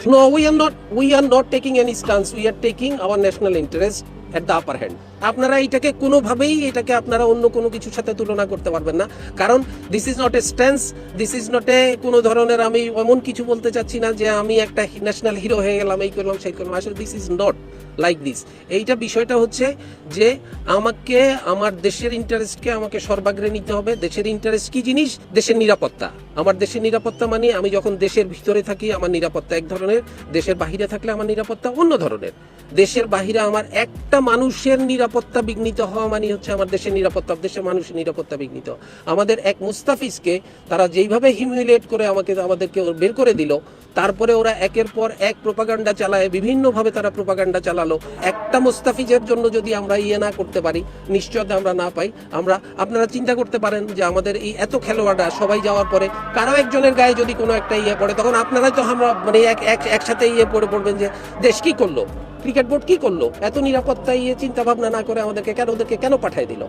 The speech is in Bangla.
No, we are not taking any stance. We are taking our national interest at the upper hand. আপনারা এটাকে কোনোভাবেই এটাকে আপনারা অন্য কোনো কিছুর সাথে তুলনা করতে পারবেন না, কারণ this is not a stance, this is not a কোনো ধরনের আমি এমন কিছু বলতে চাচ্ছি না যে আমি একটা ন্যাশনাল হিরো হয়ে গেলাম, এই করলাম সেই করলাম। আসলে this is not like this. এইটা বিষয়টা হচ্ছে যে আমাকে আমার দেশের ইন্টারেস্টকে আমাকে সর্বাগ্রে নিতে হবে। দেশের ইন্টারেস্ট কি জিনিস? দেশের নিরাপত্তা। আমার দেশের নিরাপত্তা মানে আমি যখন দেশের ভিতরে থাকি আমার নিরাপত্তা এক ধরনের, দেশের বাহিরে থাকলে আমার নিরাপত্তা অন্য ধরনের। দেশের বাহিরে আমার একটা মানুষের নিরাপত্তা বিঘ্নিত হওয়া মানে হচ্ছে আমার দেশের নিরাপত্তা, দেশের মানুষের নিরাপত্তা বিঘ্নিত। আমাদের এক মুস্তাফিজকে তারা যেইভাবে হিউমিলিয়েট করে আমাদেরকে বের করে দিল, তারপরে ওরা একের পর এক প্রোপাগান্ডা চালায়, বিভিন্নভাবে তারা প্রোপাগান্ডা চালালো। একটা মুস্তাফিজের জন্য যদি আমরা না করতে পারি, নিশ্চয়তা আমরা না পাই। আপনারা চিন্তা করতে পারেন যে আমাদের এই এত খেলোয়াড়রা সবাই যাওয়ার পরে কারো একজনের গায়ে যদি কোনো একটা পড়ে, তখন আপনারাই তো আমরা মানে একসাথে পড়বেন যে দেশ কি করলো, ক্রিকেট বোর্ড কি করলো, এত নিরাপত্তা চিন্তা ভাবনা না করে ওদেরকে কেন পাঠায় দিল।